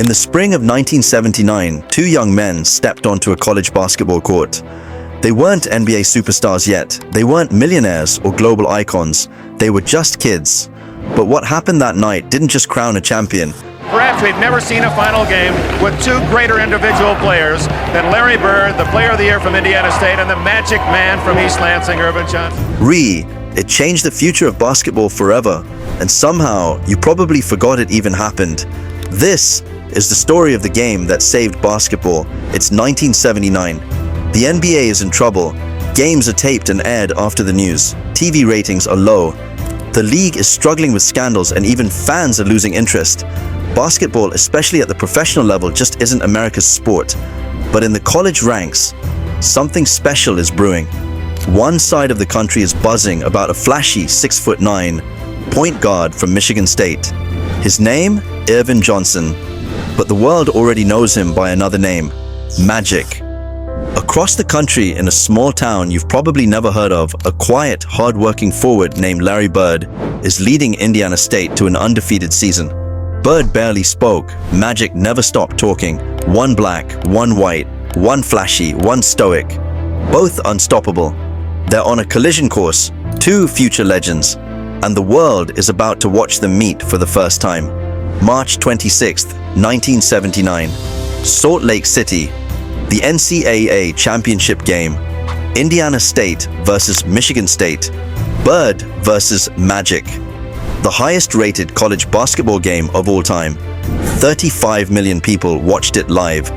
In the spring of 1979, two young men stepped onto a college basketball court. They weren't NBA superstars yet. They weren't millionaires or global icons. They were just kids. But what happened that night didn't just crown a champion. Perhaps we've never seen a final game with two greater individual players than Larry Bird, the Player of the Year from Indiana State, and the Magic Man from East Lansing, Irvin Johnson. It changed the future of basketball forever, and somehow you probably forgot it even happened. This is the story of the game that saved basketball. It's 1979. The NBA is in trouble. Games are taped and aired after the news. TV ratings are low. The league is struggling with scandals, and even fans are losing interest. Basketball, especially at the professional level, just isn't America's sport. But in the college ranks, something special is brewing. One side of the country is buzzing about a flashy 6'9" point guard from Michigan State. His name, Irvin Johnson. But the world already knows him by another name, Magic. Across the country, in a small town you've probably never heard of, a quiet, hard-working forward named Larry Bird is leading Indiana State to an undefeated season. Bird barely spoke. Magic never stopped talking. One black, one white, one flashy, one stoic. Both unstoppable. They're on a collision course, two future legends, and the world is about to watch them meet for the first time. March 26, 1979. Salt Lake City. The NCAA Championship Game. Indiana State versus Michigan State. Bird versus Magic. The highest-rated college basketball game of all time. 35 million people watched it live.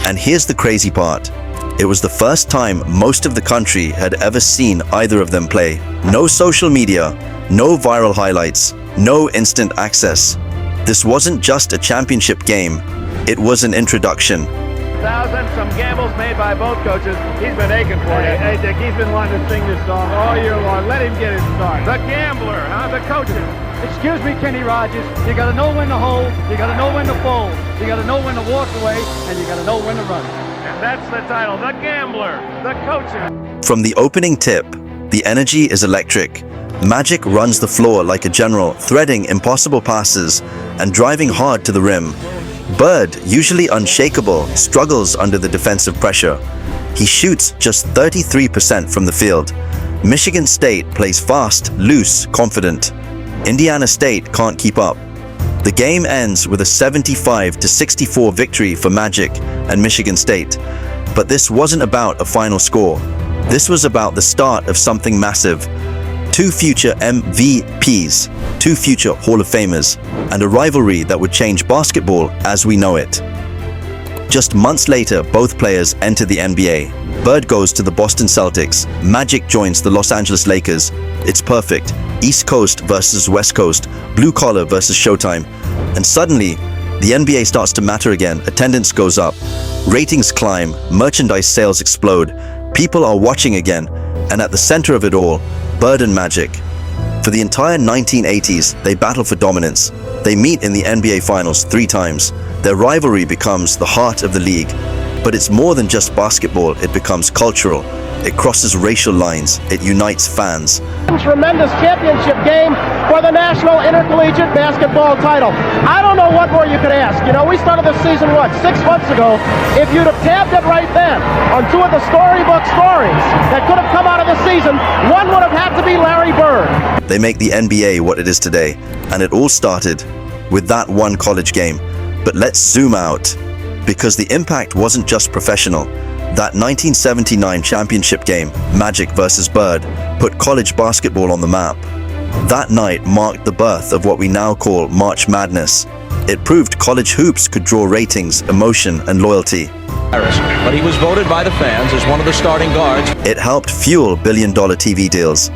And here's the crazy part. It was the first time most of the country had ever seen either of them play. No social media, no viral highlights, no instant access. This wasn't just a championship game, it was an introduction. Some gambles made by both coaches. He's been aching for you. Hey, Dick, he's been wanting to sing this song all year long. Let him get his start. The gambler, the coaches. Excuse me, Kenny Rogers. You got to know when to hold. You got to know when to fold. You got to know when to walk away, and you got to know when to run. And that's the title, The Gambler, the coaches. From the opening tip, the energy is electric. Magic runs the floor like a general, threading impossible passes and driving hard to the rim. Bird, usually unshakable, struggles under the defensive pressure. He shoots just 33% from the field. Michigan State plays fast, loose, confident. Indiana State can't keep up. The game ends with a 75-64 victory for Magic and Michigan State. But this wasn't about a final score. This was about the start of something massive. Two future MVPs, two future Hall of Famers, and a rivalry that would change basketball as we know it. Just months later, both players enter the NBA. Bird goes to the Boston Celtics. Magic joins the Los Angeles Lakers. It's perfect. East Coast versus West Coast, blue collar versus Showtime. And suddenly, the NBA starts to matter again. Attendance goes up, ratings climb, merchandise sales explode. People are watching again, and at the center of it all, Bird and Magic. For the entire 1980s, they battle for dominance. They meet in the NBA Finals 3 times. Their rivalry becomes the heart of the league. But it's more than just basketball, it becomes cultural. It crosses racial lines. It unites fans. Tremendous championship game for the National Intercollegiate Basketball title. I don't know what more you could ask. You know, we started this season, 6 months ago. If you'd have tabbed it right then on 2 of the storybook stories that could have come out of the season, one would have had to be Larry Bird. They make the NBA what it is today, and it all started with that one college game. But let's zoom out, because the impact wasn't just professional. That 1979 championship game, Magic versus Bird, put college basketball on the map. That night marked the birth of what we now call March Madness. It proved college hoops could draw ratings, emotion, and loyalty. But he was voted by the fans as one of the starting guards. It helped fuel billion-dollar TV deals.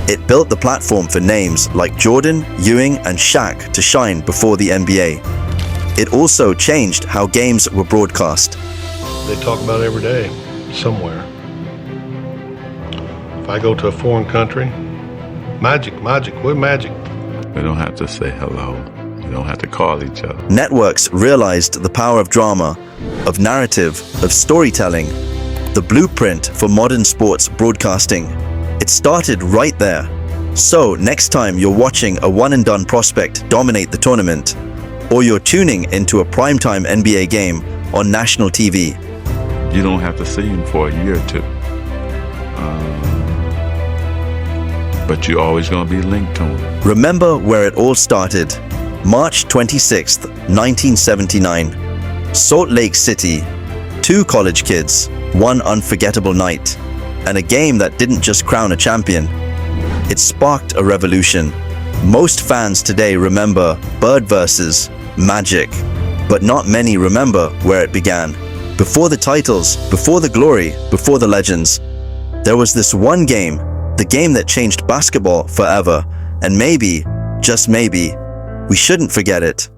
It built the platform for names like Jordan, Ewing, and Shaq to shine before the NBA. It also changed how games were broadcast. They talk about it every day, somewhere. If I go to a foreign country, Magic, we're Magic. We don't have to say hello. We don't have to call each other. Networks realized the power of drama, of narrative, of storytelling, the blueprint for modern sports broadcasting. It started right there. So next time you're watching a one-and-done prospect dominate the tournament, or you're tuning into a primetime NBA game on national TV. You don't have to see him for a year or two. But you're always going to be linked to him. Remember where it all started. March 26th, 1979. Salt Lake City. 2 college kids, 1 unforgettable night, and a game that didn't just crown a champion. It sparked a revolution. Most fans today remember Bird versus Magic, but not many remember where it began. Before the titles, before the glory, before the legends, there was this one game, the game that changed basketball forever, and maybe, just maybe, we shouldn't forget it.